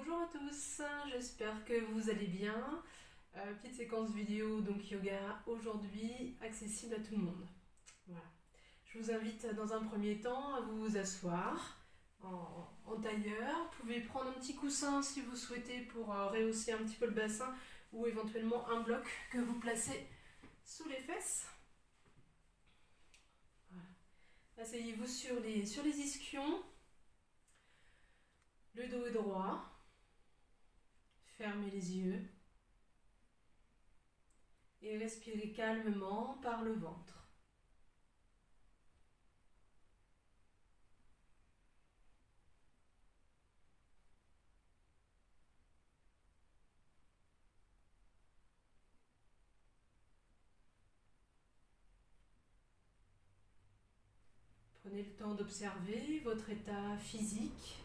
Bonjour à tous, j'espère que vous allez bien. Petite séquence vidéo, donc yoga aujourd'hui, accessible à tout le monde. Voilà. Je vous invite dans un premier temps à vous asseoir en tailleur. Vous pouvez prendre un petit coussin si vous souhaitez pour rehausser un petit peu le bassin ou éventuellement un bloc que vous placez sous les fesses. Voilà. Asseyez-vous sur les ischions. Le dos est droit. Fermez les yeux et respirez calmement par le ventre. Prenez le temps d'observer votre état physique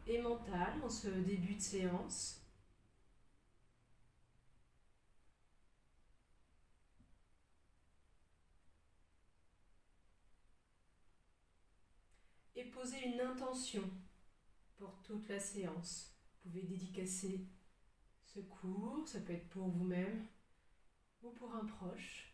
et mental en ce début de séance. Et posez une intention pour toute la séance. Vous pouvez dédicacer ce cours, ça peut être pour vous-même ou pour un proche.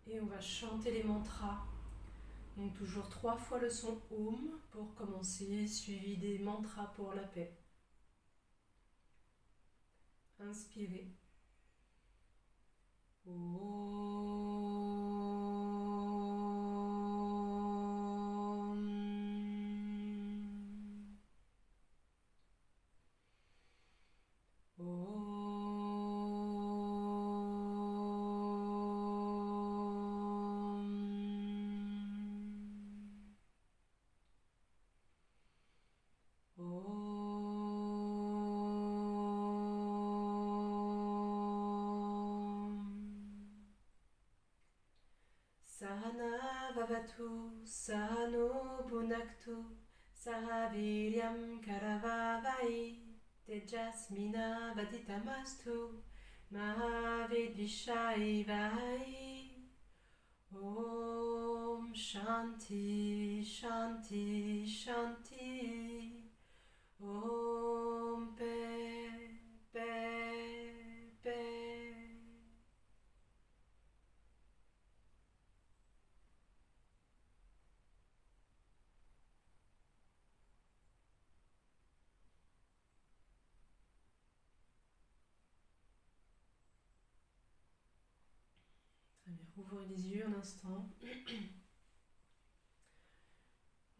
Et on va chanter les mantras. Donc toujours 3 fois le son Om pour commencer, suivi des mantras pour la paix. Inspirez. Sahana Vavatu Sahano Bhunaktu Sahaviryam Karavavai Tejasmina Vaditamastu Mahavidvishai Vai. Om Shanti Shanti Shanti. Om Paix Paix Paix. Très bien, ouvrez les yeux un instant.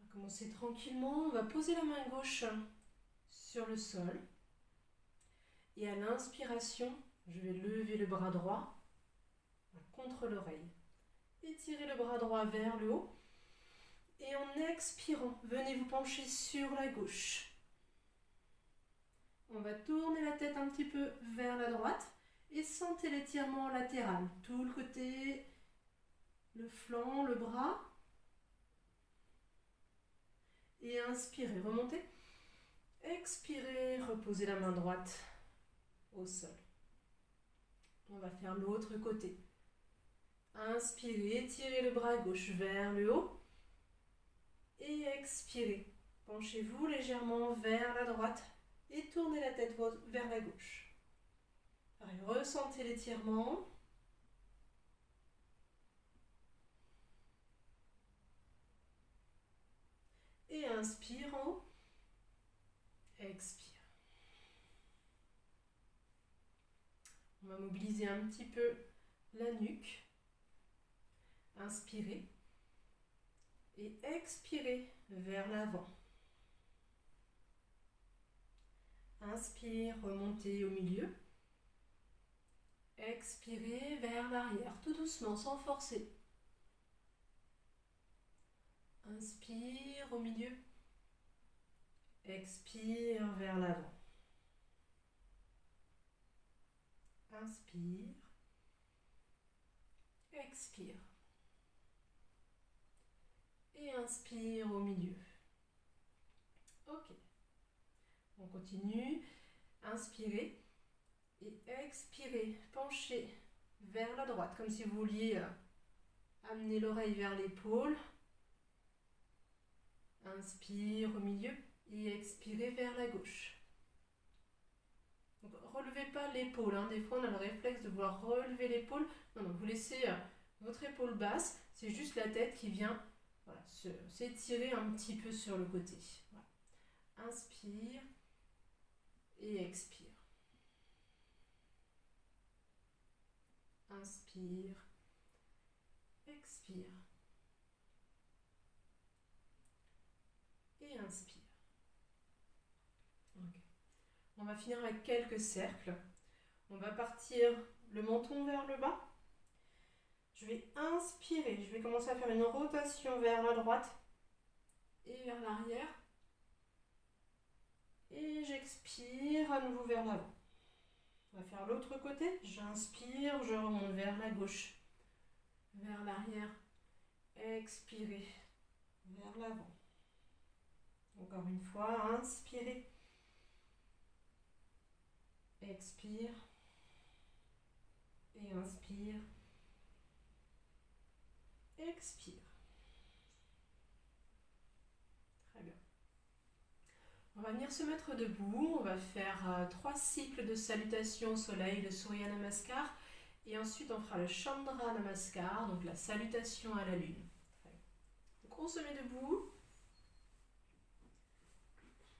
On va commencer tranquillement. On va poser la main gauche sur le sol. Et à l'inspiration, je vais lever le bras droit contre l'oreille. Étirez le bras droit vers le haut. Et en expirant, venez vous pencher sur la gauche. On va tourner la tête un petit peu vers la droite. Et sentez l'étirement latéral. Tout le côté, le flanc, le bras. Et inspirez, remontez. Expirez, reposez la main droite au sol. On va faire l'autre côté. Inspirez, étirez le bras gauche vers le haut. Et expirez. Penchez-vous légèrement vers la droite et tournez la tête vers la gauche. Allez, ressentez l'étirement. Et inspire en haut. Expire. On va mobiliser un petit peu la nuque. Inspirez. Et expirez vers l'avant. Inspire, remontez au milieu. Expirez vers l'arrière, tout doucement, sans forcer. Inspire au milieu. Expire vers l'avant. Inspire. Expire. Et inspire au milieu. On continue. Inspirez et expirez. Penchez vers la droite, comme si vous vouliez amener l'oreille vers l'épaule. Inspire au milieu et expirez vers la gauche. Donc, relevez pas l'épaule. Des fois, on a le réflexe de vouloir relever l'épaule. Non, non, vous laissez votre épaule basse. C'est juste la tête qui vient s'étirer un petit peu sur le côté. Voilà. Inspire et expire. Inspire, expire et inspire. Okay. On va finir avec quelques cercles. On va partir le menton vers le bas. Je vais inspirer. Je vais commencer à faire une rotation vers la droite et vers l'arrière. Et j'expire à nouveau vers l'avant. On va faire l'autre côté. J'inspire, je remonte vers la gauche, vers l'arrière. Expirez vers l'avant. Encore une fois, inspirez. Expire. Et inspire. Expire. Très bien. On va venir se mettre debout. On va faire 3 cycles de salutation au soleil, le Surya Namaskar. Et ensuite, on fera le Chandra Namaskar, donc la salutation à la lune. Donc, on se met debout.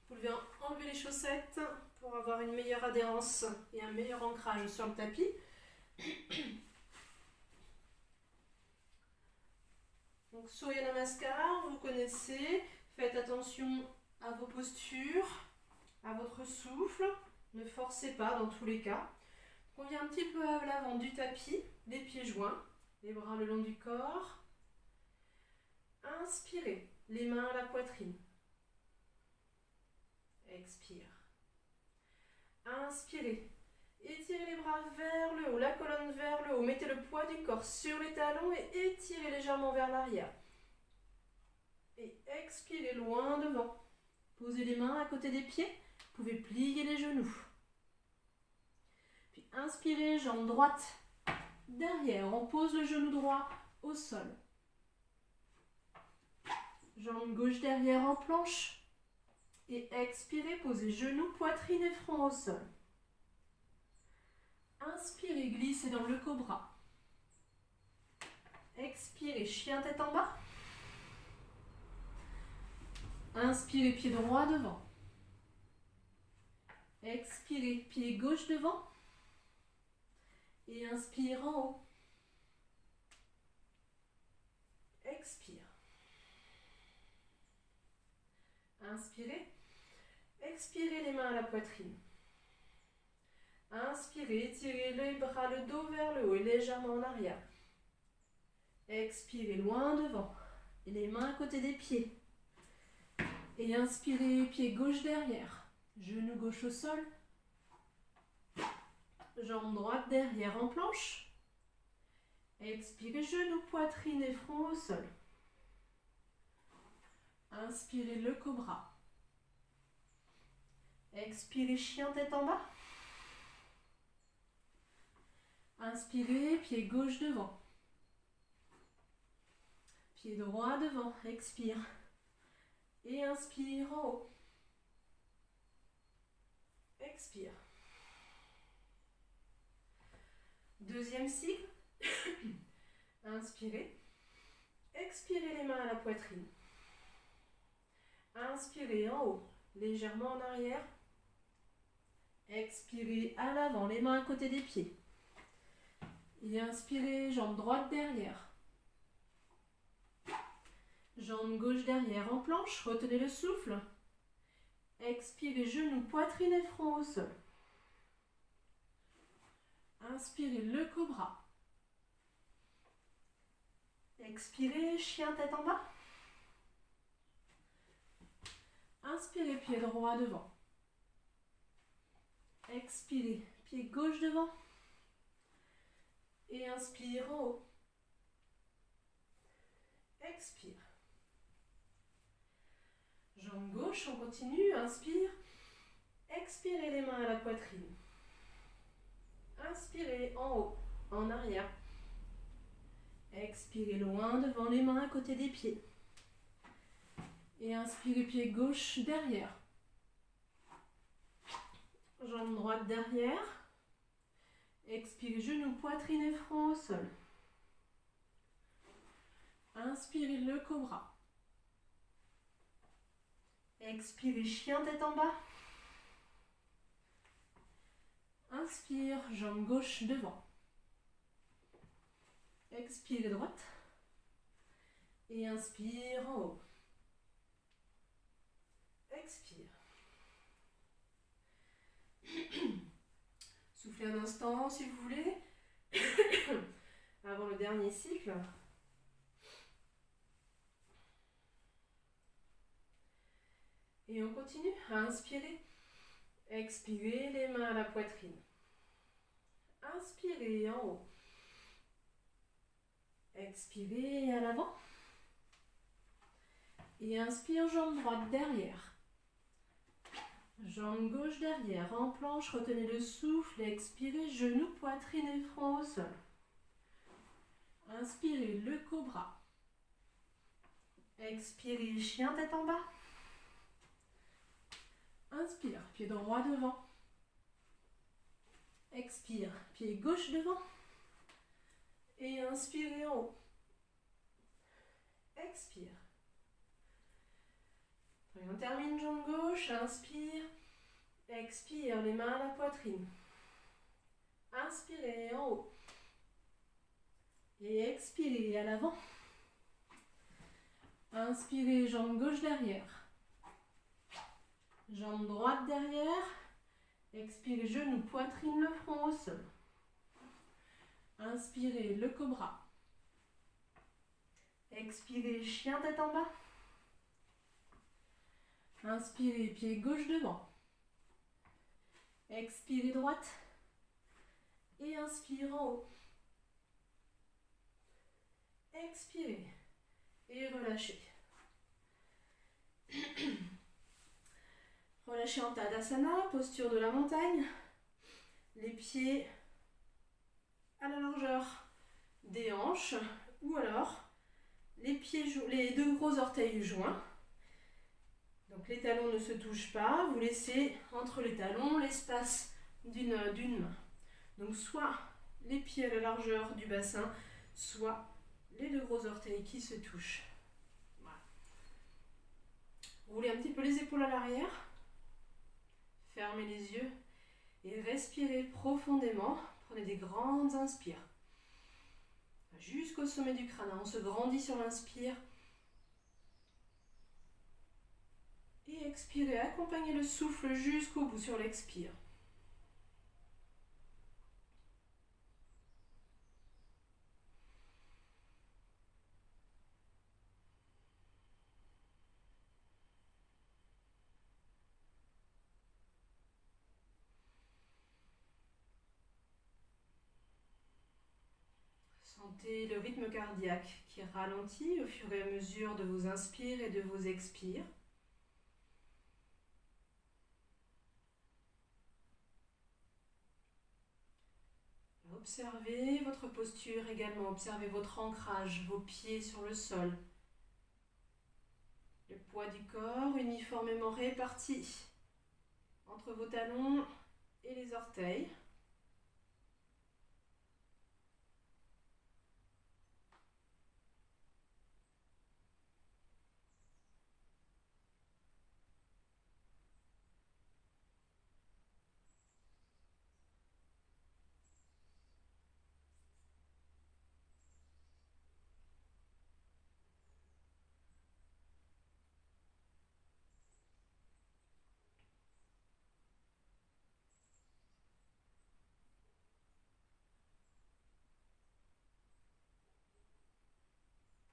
Vous pouvez enlever les chaussettes pour avoir une meilleure adhérence et un meilleur ancrage sur le tapis. Donc Surya Namaskar, vous connaissez, faites attention à vos postures, à votre souffle, ne forcez pas dans tous les cas. On vient un petit peu à l'avant du tapis, les pieds joints, les bras le long du corps. Inspirez, les mains à la poitrine. Expire. Inspirez. Étirez les bras vers le haut, la colonne vers le haut. Mettez le poids du corps sur les talons et étirez légèrement vers l'arrière. Et expirez loin devant. Posez les mains à côté des pieds. Vous pouvez plier les genoux. Puis inspirez, jambe droite derrière. On pose le genou droit au sol. Jambe gauche derrière en planche. Et expirez, posez genoux, poitrine et front au sol. Inspirez, glissez dans le cobra. Expirez, chien tête en bas. Inspirez, pied droit devant. Expirez, pied gauche devant. Et inspire en haut. Expire. Inspirez. Expirez les mains à la poitrine. Inspirez, étirez les bras, le dos vers le haut et légèrement en arrière. Expirez loin devant. Et les mains à côté des pieds. Et inspirez, pied gauche derrière. Genou gauche au sol. Jambe droite derrière en planche. Expirez, genou, poitrine et front au sol. Inspirez le cobra. Expirez, chien tête en bas. Inspirez, pied gauche devant. Pied droit devant, expire. Et inspire en haut. Expire. Deuxième cycle. Inspirez. Expirez les mains à la poitrine. Inspirez en haut, légèrement en arrière. Expirez à l'avant, les mains à côté des pieds. Et inspirez, jambe droite derrière. Jambe gauche derrière en planche, retenez le souffle. Expirez, genoux, poitrine et front au sol. Inspirez le cobra. Expirez, chien tête en bas. Inspirez, pied droit devant. Expirez, pied gauche devant. Et inspire en haut. Expire. Jambe gauche, on continue, inspire. Expirez les mains à la poitrine. Inspirez en haut, en arrière. Expirez loin devant les mains à côté des pieds. Et inspirez pied gauche derrière. Jambe droite derrière. Expirez genoux, poitrine et front au sol. Inspirez le cobra. Expirez chien tête en bas. Inspire, jambe gauche devant. Expire droite. Et inspire en haut. Expire. Soufflez un instant si vous voulez. Avant le dernier cycle. Et on continue à inspirer. Expirez les mains à la poitrine. Inspirez en haut. Expirez à l'avant. Et inspire, jambe droite derrière. Jambe gauche derrière. En planche, retenez le souffle. Expirez, genoux, poitrine et front au sol. Inspirez le cobra. Expirez, chien tête en bas. Inspire, pied droit devant. Expire, pied gauche devant. Et inspirez en haut. Expire. Et on termine jambe gauche, inspire. Expire, les mains à la poitrine. Inspirez en haut. Et expirez à l'avant. Inspirez, jambe gauche derrière. Jambe droite derrière. Expirez, genoux, poitrine, le front au sol. Inspirez, le cobra. Expirez, chien tête en bas. Inspirez, pied gauche devant. Expirez, droite. Et inspire en haut. Expirez. Et relâchez. Relâchez en Tadasana, posture de la montagne. Les pieds à la largeur des hanches. Ou alors, les deux gros orteils joints. Donc les talons ne se touchent pas. Vous laissez entre les talons l'espace d'une main. Donc soit les pieds à la largeur du bassin, soit les deux gros orteils qui se touchent. Voilà. Roulez un petit peu les épaules à l'arrière. Fermez les yeux et respirez profondément. Prenez des grandes inspires. Jusqu'au sommet du crâne. On se grandit sur l'inspire. Et expirez. Accompagnez le souffle jusqu'au bout sur l'expire. Sentez le rythme cardiaque qui ralentit au fur et à mesure de vos inspires et de vos expires. Observez votre posture également, observez votre ancrage, vos pieds sur le sol. Le poids du corps uniformément réparti entre vos talons et les orteils.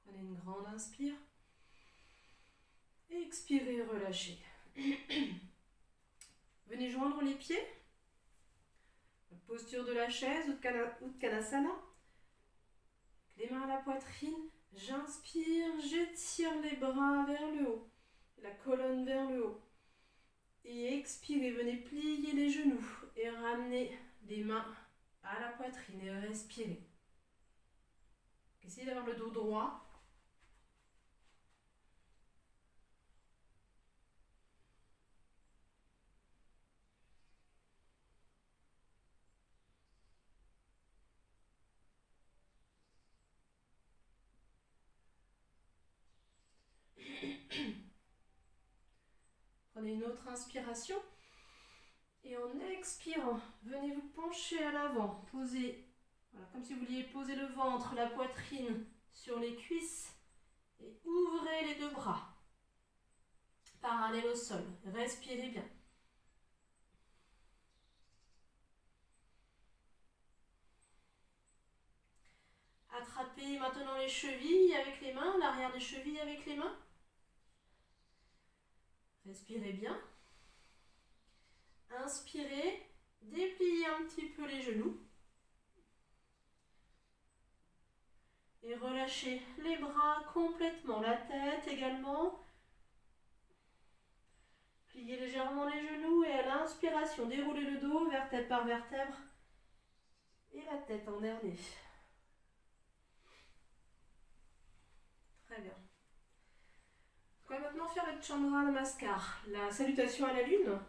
Prenez une grande inspire. Et expirez, relâchez. Venez joindre les pieds. Posture de la chaise, Uttanasana. Les mains à la poitrine. J'inspire, j'étire les bras vers le haut. La colonne vers le haut. Et expirez, venez plier les genoux et ramener les mains à la poitrine et respirez. Essayez d'avoir le dos droit. Prenez une autre inspiration. Et en expirant, venez vous pencher à l'avant. Posez, voilà, comme si vous vouliez poser le ventre, la poitrine sur les cuisses. Et ouvrez les deux bras. Parallèle au sol. Respirez bien. Attrapez maintenant les chevilles avec les mains, l'arrière des chevilles avec les mains. Respirez bien. Inspirez, dépliez un petit peu les genoux. Et relâchez les bras complètement, la tête également. Pliez légèrement les genoux et à l'inspiration, déroulez le dos, vertèbre par vertèbre. Et la tête en dernier. Très bien. On va maintenant faire le Chandra Namaskar, la salutation à la lune.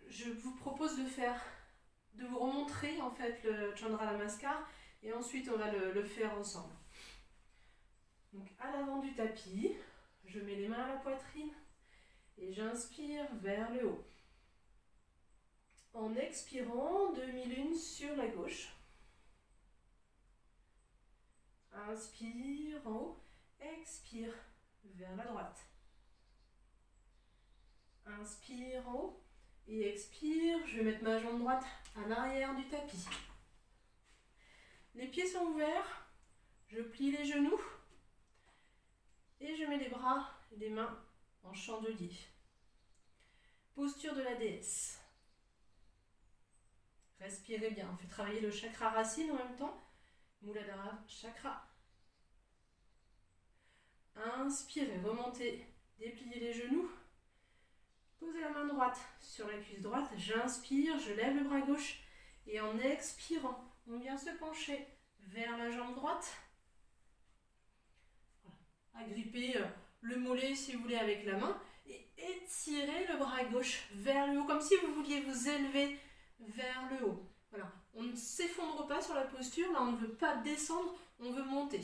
Je vous propose de vous remontrer en fait le Chandra Namaskar et ensuite on va le faire ensemble. Donc à l'avant du tapis, je mets les mains à la poitrine et j'inspire vers le haut. En expirant, demi-lune sur la gauche. Inspire en haut, expire vers la droite. Inspire en haut et expire. Je vais mettre ma jambe droite à l'arrière du tapis. Les pieds sont ouverts. Je plie les genoux et je mets les bras et les mains en chandelier. Posture de la déesse. Respirez bien. On fait travailler le chakra racine en même temps. Muladhara chakra. Inspirez, remontez, dépliez les genoux. Posez la main droite sur la cuisse droite. J'inspire, je lève le bras gauche. Et en expirant, on vient se pencher vers la jambe droite. Voilà. Agripper le mollet si vous voulez avec la main. Et étirez le bras gauche vers le haut, comme si vous vouliez vous élever vers le haut. Voilà. On ne s'effondre pas sur la posture. Là, on ne veut pas descendre, on veut monter.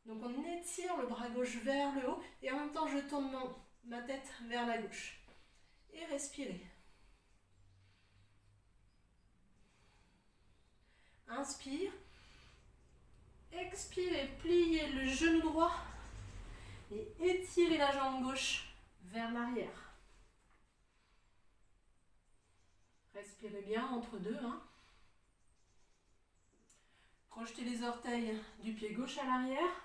Donc on étire le bras gauche vers le haut et en même temps je tourne ma tête vers la gauche. Et respirez. Inspire. Expirez, pliez le genou droit et étirez la jambe gauche vers l'arrière. Respirez bien entre deux. Projetez les orteils du pied gauche à l'arrière.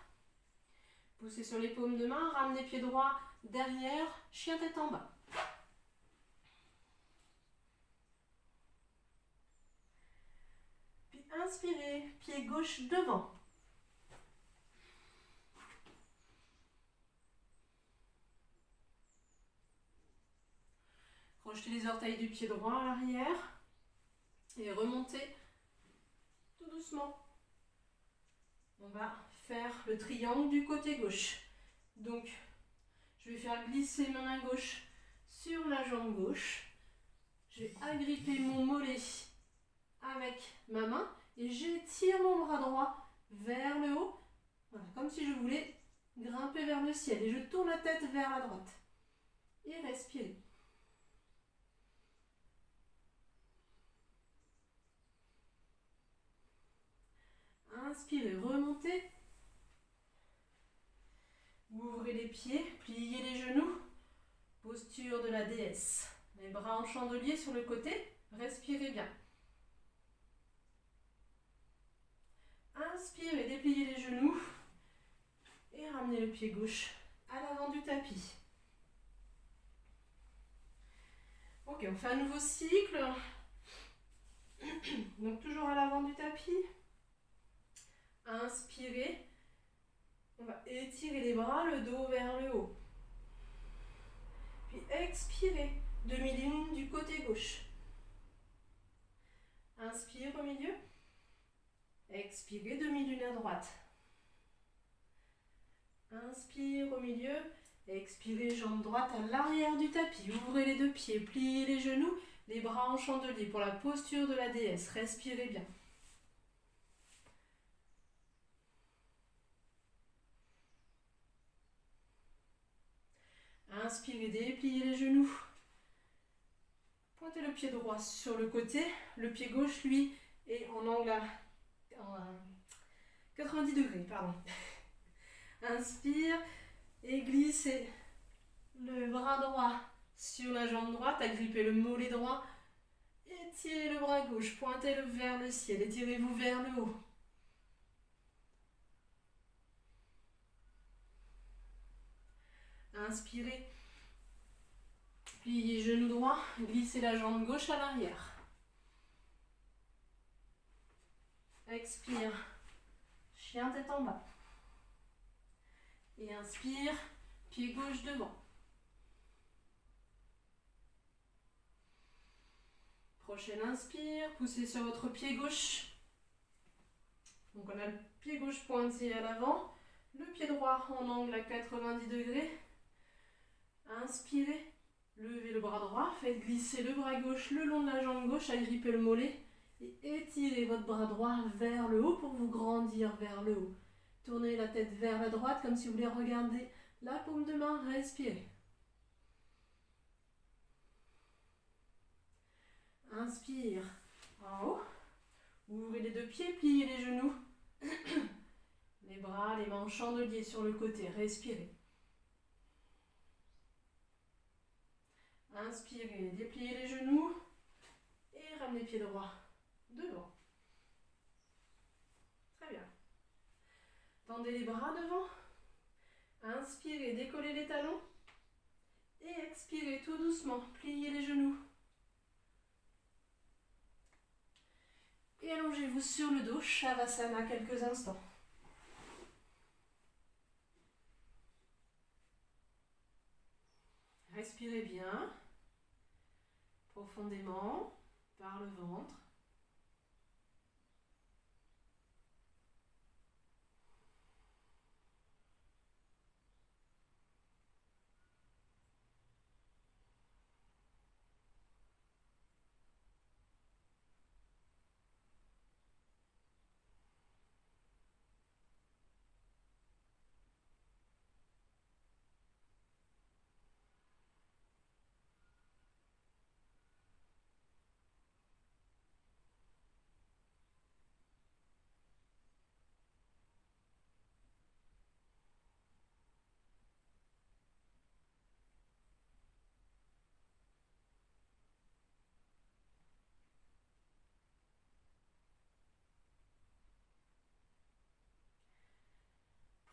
Poussez sur les paumes de main, ramenez pied droit derrière, chien tête en bas. Puis inspirez, pied gauche devant. Projetez les orteils du pied droit à l'arrière et remontez tout doucement. On va faire le triangle du côté gauche. Donc, je vais faire glisser ma main gauche sur la jambe gauche. Je vais agripper mon mollet avec ma main et j'étire mon bras droit vers le haut. Voilà, comme si je voulais grimper vers le ciel. Et je tourne la tête vers la droite. Et respirez. Inspirez, remontez. Ouvrez les pieds, pliez les genoux. Posture de la déesse. Les bras en chandelier sur le côté. Respirez bien. Inspirez, dépliez les genoux. Et ramenez le pied gauche à l'avant du tapis. Ok, on fait un nouveau cycle. Donc toujours à l'avant du tapis. Inspirez. On va étirer les bras, le dos vers le haut. Puis expirez. gauche. Inspire au milieu. Expirez, demi-lune à droite. Inspire au milieu. Expirez, jambe droite à l'arrière du tapis. Ouvrez les deux pieds, pliez les genoux, les bras en chandelier pour la posture de la déesse. Respirez bien. Inspirez, dépliez les genoux. Pointez le pied droit sur le côté. Le pied gauche, lui, est en angle à 90 degrés. Pardon. Inspire et glissez le bras droit sur la jambe droite. Agrippez le mollet droit. Étirez le bras gauche. Pointez-le vers le ciel. Étirez-vous vers le haut. Inspirez. Pliez genou droit. Glissez la jambe gauche à l'arrière. Expire. Chien tête en bas. Et inspire. Pied gauche devant. Prochaine inspire. Poussez sur votre pied gauche. Donc on a le pied gauche pointé à l'avant. Le pied droit en angle à 90 degrés. Inspirez. Levez le bras droit. Faites glisser le bras gauche le long de la jambe gauche. Agrippez le mollet. Et étirez votre bras droit vers le haut pour vous grandir vers le haut. Tournez la tête vers la droite comme si vous voulez regarder la paume de main. Respirez. Inspire en haut. Ouvrez les deux pieds, pliez les genoux. Les bras, les mains en chandelier sur le côté. Respirez. Inspirez, dépliez les genoux. Et ramenez pied droit devant. Très bien. Tendez les bras devant. Inspirez, décollez les talons. Et expirez tout doucement. Pliez les genoux. Et allongez-vous sur le dos, Shavasana quelques instants. Respirez bien, profondément, par le ventre.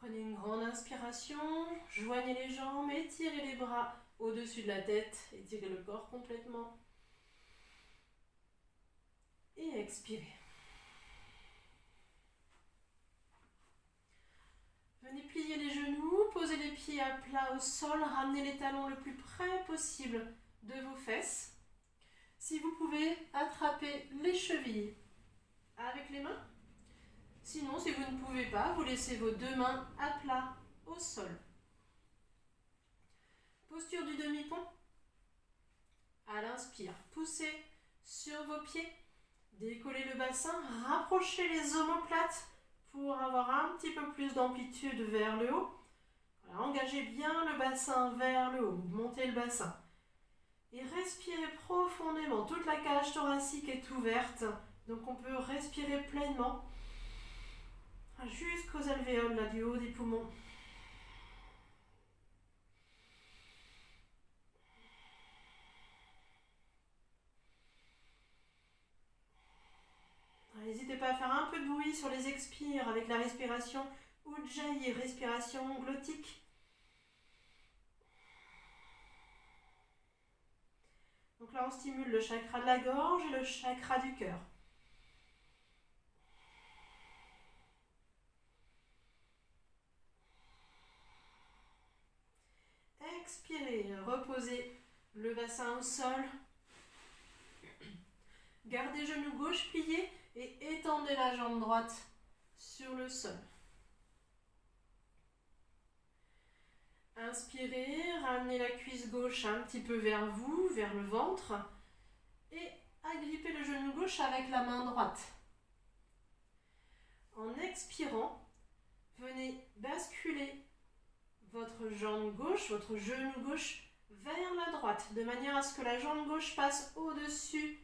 Prenez une grande inspiration, joignez les jambes, étirez les bras au-dessus de la tête, étirez le corps complètement. Et expirez. Venez plier les genoux, posez les pieds à plat au sol, ramenez les talons le plus près possible de vos fesses. Si vous pouvez, attraper les chevilles avec les mains. Sinon, si vous ne pouvez pas, vous laissez vos deux mains à plat au sol. Posture du demi-pont. À l'inspire, poussez sur vos pieds. Décollez le bassin, rapprochez les omoplates pour avoir un petit peu plus d'amplitude vers le haut. Voilà, engagez bien le bassin vers le haut, montez le bassin. Et respirez profondément. Toute la cage thoracique est ouverte, donc on peut respirer pleinement jusqu'aux alvéoles là, du haut des poumons. N'hésitez pas à faire un peu de bruit sur les expires avec la respiration Ujjayi, respiration glottique. Donc là, on stimule le chakra de la gorge et le chakra du cœur. Expirez, reposez le bassin au sol. Gardez genou gauche plié et étendez la jambe droite sur le sol. Inspirez, ramenez la cuisse gauche un petit peu vers vous, vers le ventre et agrippez le genou gauche avec la main droite. En expirant, venez basculer votre jambe gauche, votre genou gauche vers la droite, de manière à ce que la jambe gauche passe au-dessus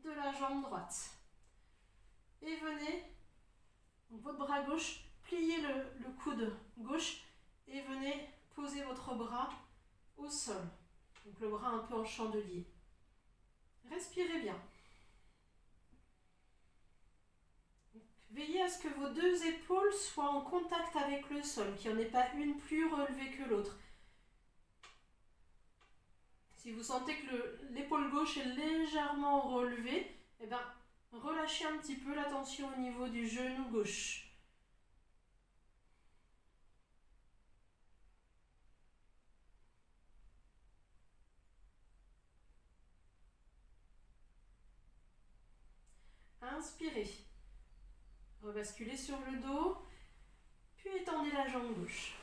de la jambe droite. Et venez, votre bras gauche, pliez le coude gauche et venez poser votre bras au sol. Donc le bras un peu en chandelier. Respirez bien. Veillez à ce que vos deux épaules soient en contact avec le sol, qu'il n'y en ait pas une plus relevée que l'autre. Si vous sentez que l'épaule gauche est légèrement relevée, eh bien, relâchez un petit peu la tension au niveau du genou gauche. Inspirez. Rebasculez sur le dos, puis étendez la jambe gauche.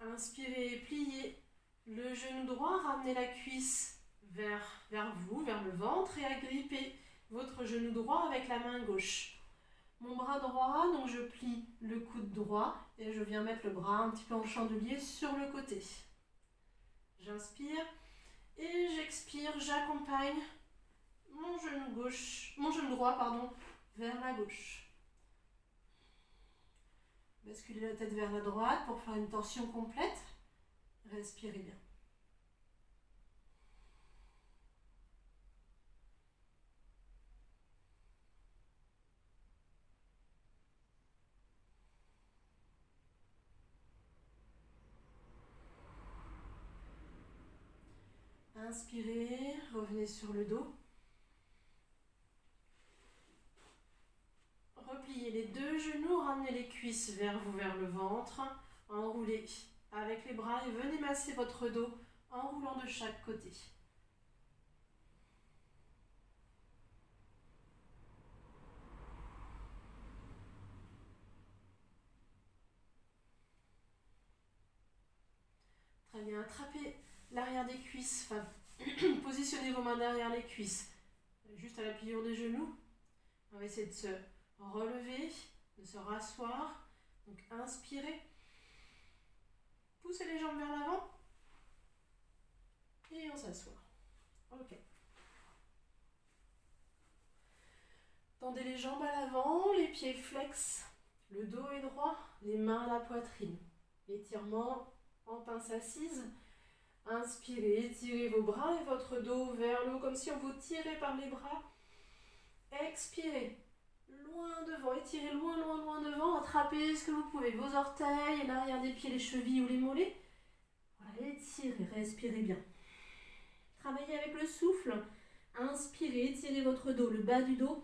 Inspirez, pliez le genou droit, ramenez la cuisse vers vous, vers le ventre et agrippez votre genou droit avec la main gauche. Mon bras droit, donc je plie le coude droit et je viens mettre le bras un petit peu en chandelier sur le côté. J'inspire et j'expire, j'accompagne mon genou droit, vers la gauche. Basculez la tête vers la droite pour faire une torsion complète. Respirez bien. Inspirez, revenez sur le dos. Repliez les deux genoux, ramenez les cuisses vers vous, vers le ventre. Enroulez avec les bras et venez masser votre dos en roulant de chaque côté. Très bien, attrapez l'arrière des cuisses, enfin, positionnez vos mains derrière les cuisses, juste à la pliure des genoux. On va essayer de se relever, de se rasseoir. Donc inspirez, poussez les jambes vers l'avant et on s'assoit. Ok. Tendez les jambes à l'avant, les pieds flex, le dos est droit, les mains à la poitrine. Étirement en pince assise. Inspirez, étirez vos bras et votre dos vers le haut comme si on vous tirait par les bras. Expirez, loin devant, étirez loin devant, attrapez ce que vous pouvez, vos orteils, l'arrière des pieds, les chevilles ou les mollets. Voilà, étirez, respirez bien. Travaillez avec le souffle. Inspirez, étirez votre dos, le bas du dos.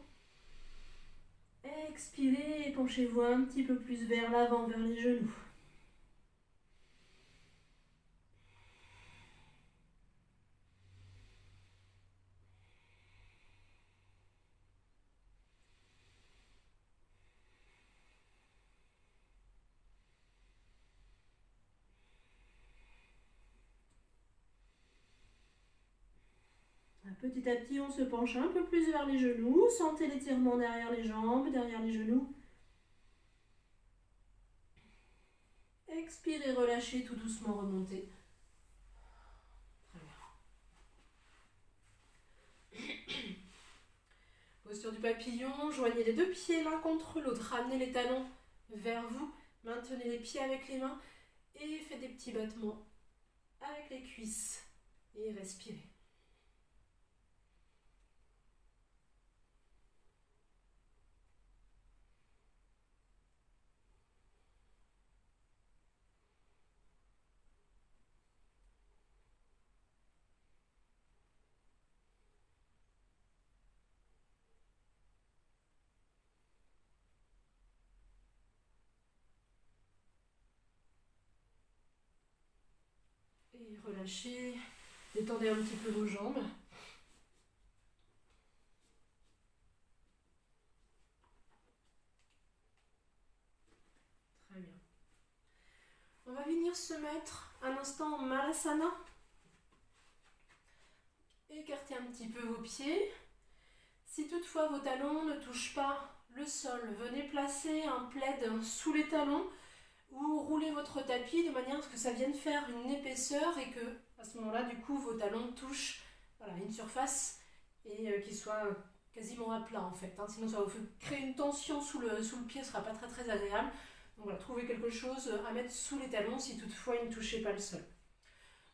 Expirez, penchez-vous un petit peu plus vers l'avant, vers les genoux. Petit à petit, on se penche un peu plus vers les genoux. Sentez l'étirement derrière les jambes, derrière les genoux. Expirez, relâchez, tout doucement remontez. Très bien. Posture du papillon, joignez les deux pieds l'un contre l'autre. Ramenez les talons vers vous. Maintenez les pieds avec les mains et faites des petits battements avec les cuisses. Et respirez. Et relâchez. Détendez un petit peu vos jambes. Très bien. On va venir se mettre un instant en Malasana. Écartez un petit peu vos pieds. Si toutefois vos talons ne touchent pas le sol, venez placer un plaid sous les talons ou roulez votre tapis de manière à ce que ça vienne faire une épaisseur et que à ce moment-là, du coup, vos talons touchent une surface et qu'ils soient quasiment à plat en fait. Sinon, ça va vous créer une tension sous le pied, ce ne sera pas très très agréable. Donc voilà, trouvez quelque chose à mettre sous les talons si toutefois ils ne touchaient pas le sol.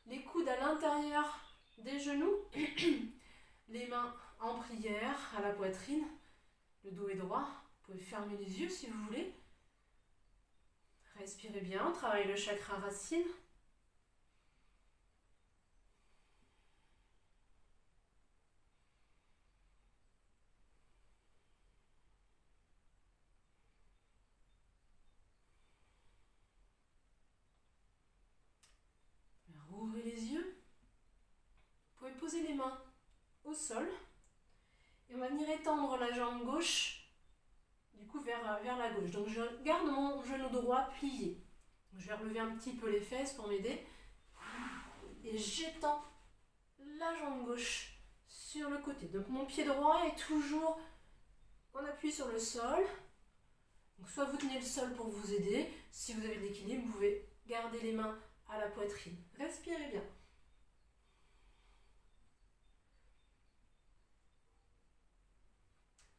Les coudes à l'intérieur des genoux, les mains en prière à la poitrine, le dos est droit, vous pouvez fermer les yeux si vous voulez. Respirez bien, travaillez le chakra racine. Ouvrez les yeux. Vous pouvez poser les mains au sol. Et on va venir étendre la jambe gauche, du coup vers la gauche. Donc je garde mon genou droit plié. Je vais relever un petit peu les fesses pour m'aider. Et j'étends la jambe gauche sur le côté. Donc mon pied droit est toujours en appui sur le sol. Donc soit vous tenez le sol pour vous aider. Si vous avez de l'équilibre, vous pouvez garder les mains à la poitrine. Respirez bien.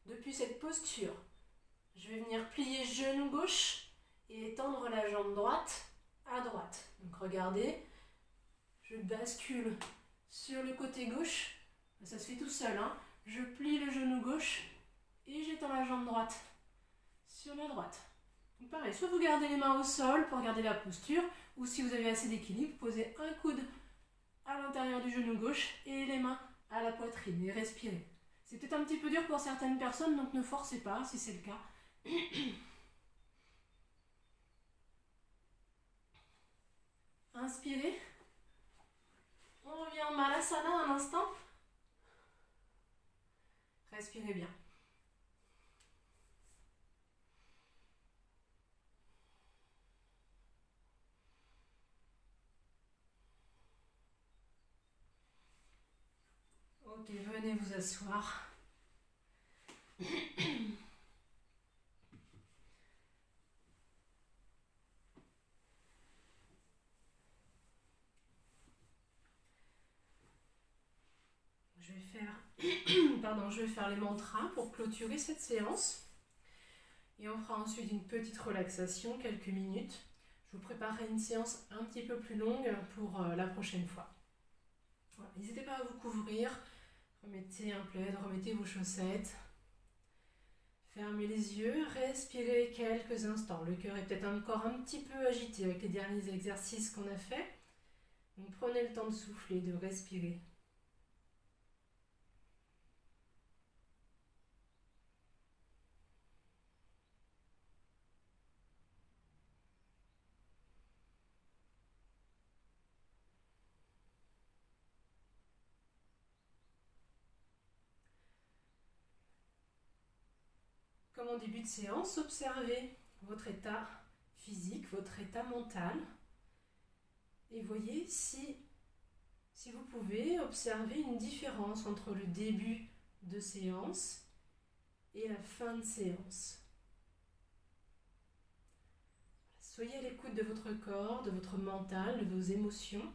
Depuis cette posture, je vais venir plier genou gauche et étendre la jambe droite à droite. Donc regardez, je bascule sur le côté gauche. Ça se fait tout seul. Je plie le genou gauche et j'étends la jambe droite sur la droite. Donc pareil, soit vous gardez les mains au sol pour garder la posture, ou si vous avez assez d'équilibre, posez un coude à l'intérieur du genou gauche et les mains à la poitrine et respirez. C'est peut-être un petit peu dur pour certaines personnes, donc ne forcez pas si c'est le cas. Inspirez. On revient en Malasana un instant. Respirez bien. Ok, venez vous asseoir. Je vais faire les mantras pour clôturer cette séance. Et on fera ensuite une petite relaxation, quelques minutes. Je vous préparerai une séance un petit peu plus longue pour la prochaine fois. Voilà. N'hésitez pas à vous couvrir. Remettez un plaid, remettez vos chaussettes. Fermez les yeux, respirez quelques instants. Le cœur est peut-être encore un petit peu agité avec les derniers exercices qu'on a fait. Donc prenez le temps de souffler, de respirer. Comme en début de séance, observez votre état physique, votre état mental. Et voyez si vous pouvez observer une différence entre le début de séance et la fin de séance. Soyez à l'écoute de votre corps, de votre mental, de vos émotions.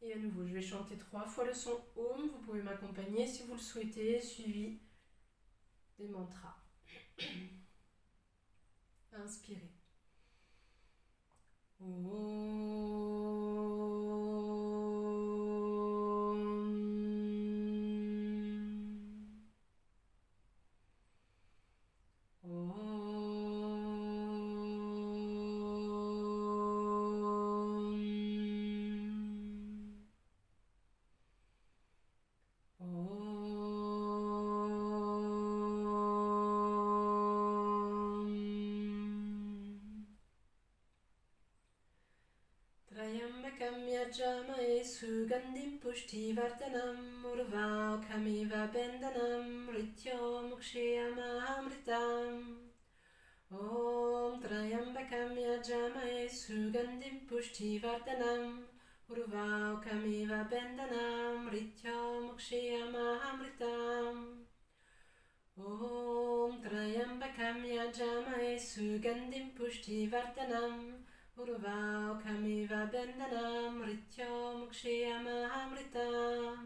Et à nouveau, je vais chanter 3 fois le son Om. Vous pouvez m'accompagner si vous le souhaitez, suivi des mantras. Inspirez. Sugandim Pushtivardhanam Urvaukamiva Bendanam Rityo Mukshayamamritam Om Trayambakam Yajamaye Sugandim Pushtivardhanam Urvaukamiva Bendanam Rityo Mukshayamamritam Om Trayambakam Yajamaye Sugandim Pushtivardhanam Urvaukamiva Bendanam Rityo Mukshayamamritam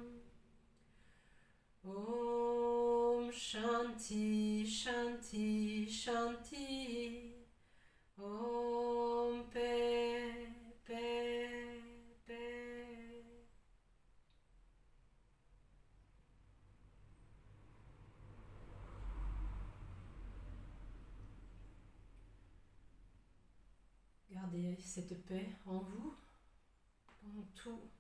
Om Shanti Shanti Shanti Om Paix Paix Paix. Gardez cette paix en vous pendant toute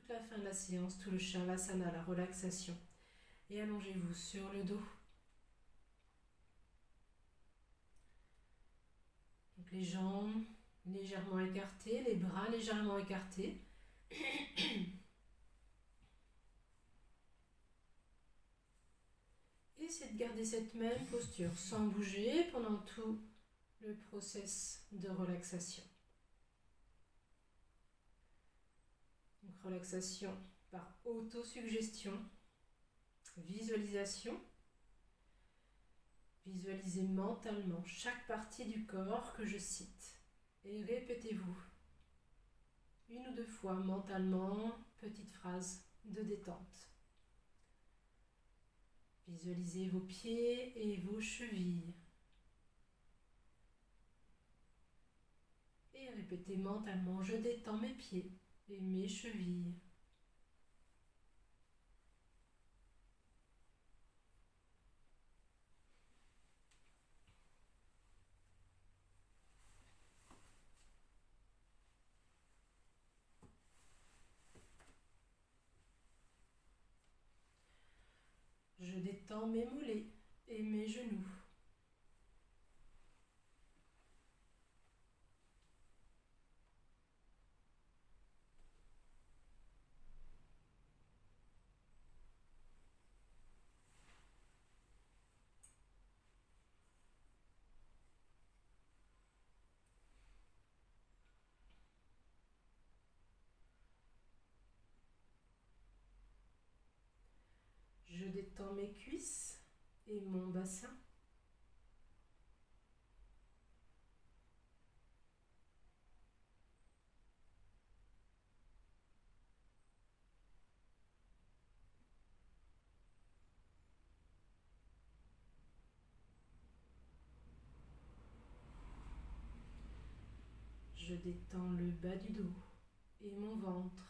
la fin de la séance, tout le Shavasana, la relaxation. Et allongez-vous sur le dos. Donc les jambes légèrement écartées, les bras légèrement écartés. Essayez de garder cette même posture sans bouger pendant tout le process de relaxation. Donc, relaxation par autosuggestion, visualisation. Visualisez mentalement chaque partie du corps que je cite et répétez-vous une ou deux fois mentalement, petite phrase de détente. Visualisez vos pieds et vos chevilles. Et répétez mentalement, je détends mes pieds et mes chevilles. Je détends mes mollets et mes genoux. Je détends mes cuisses et mon bassin. Je détends le bas du dos et mon ventre.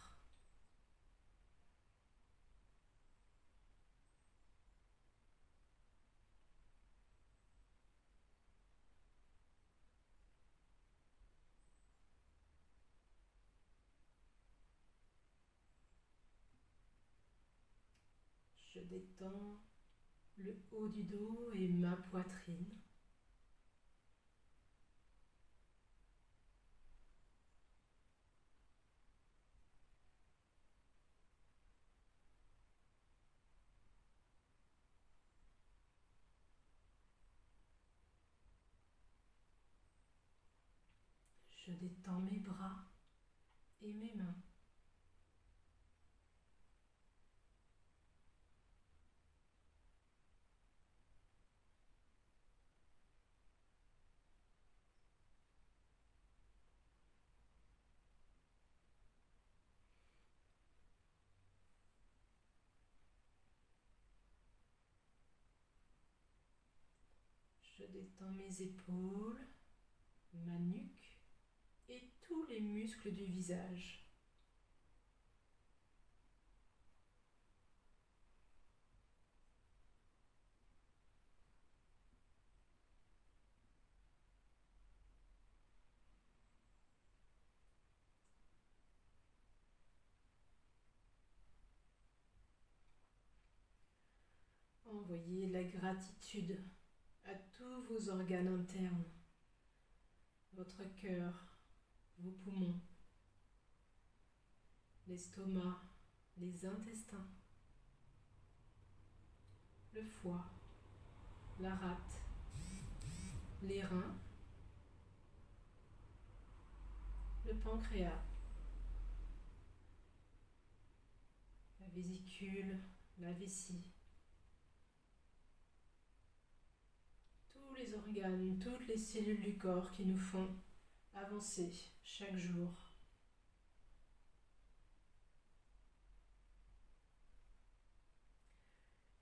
Je détends le haut du dos et ma poitrine. Je détends mes bras et mes mains. Je détends mes épaules, ma nuque et tous les muscles du visage. Envoyez la gratitude à tous vos organes internes, votre cœur, vos poumons, l'estomac, les intestins, le foie, la rate, les reins, le pancréas, la vésicule, la vessie, tous les organes, toutes les cellules du corps qui nous font avancer chaque jour.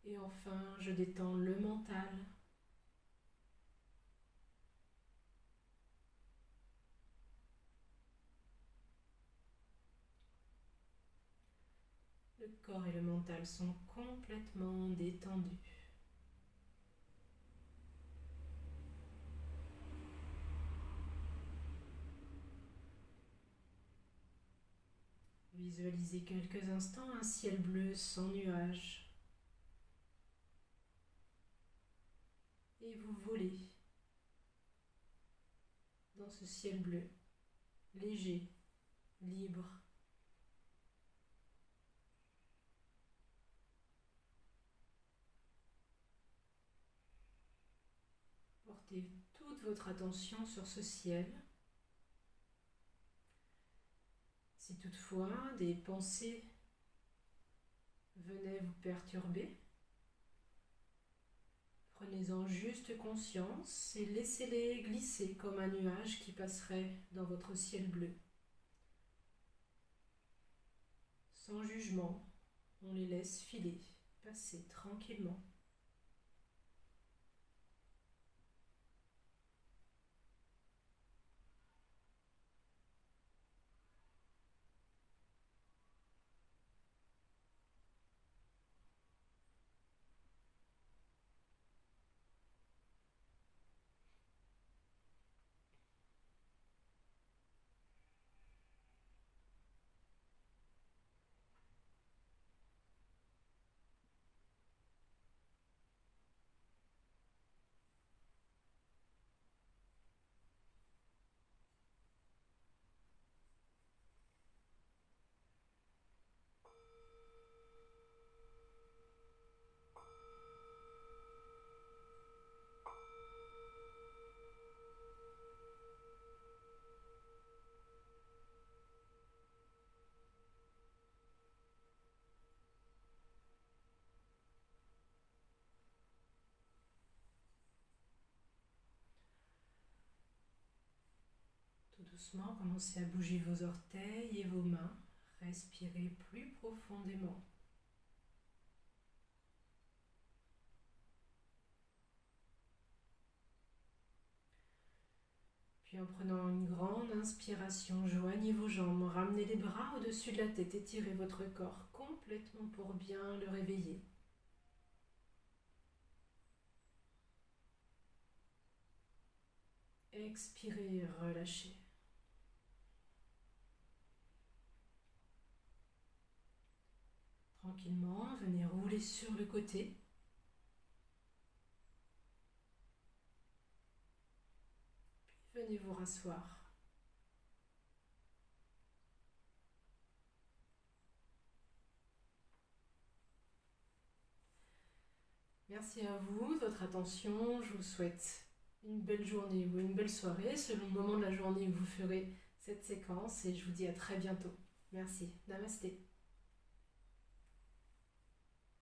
Et enfin, je détends le mental, le corps et le mental sont complètement détendus. Visualisez quelques instants un ciel bleu sans nuages. Et vous volez dans ce ciel bleu, léger, libre. Portez toute votre attention sur ce ciel. Si toutefois des pensées venaient vous perturber, prenez-en juste conscience et laissez-les glisser comme un nuage qui passerait dans votre ciel bleu. Sans jugement, on les laisse filer, passer tranquillement. Tout doucement, commencez à bouger vos orteils et vos mains. Respirez plus profondément. Puis en prenant une grande inspiration, joignez vos jambes, ramenez les bras au-dessus de la tête, étirez votre corps complètement pour bien le réveiller. Expirez, relâchez. Tranquillement, venez rouler sur le côté. Puis venez vous rasseoir. Merci à vous de votre attention. Je vous souhaite une belle journée ou une belle soirée selon le moment de la journée où vous ferez cette séquence et je vous dis à très bientôt. Merci. Namasté.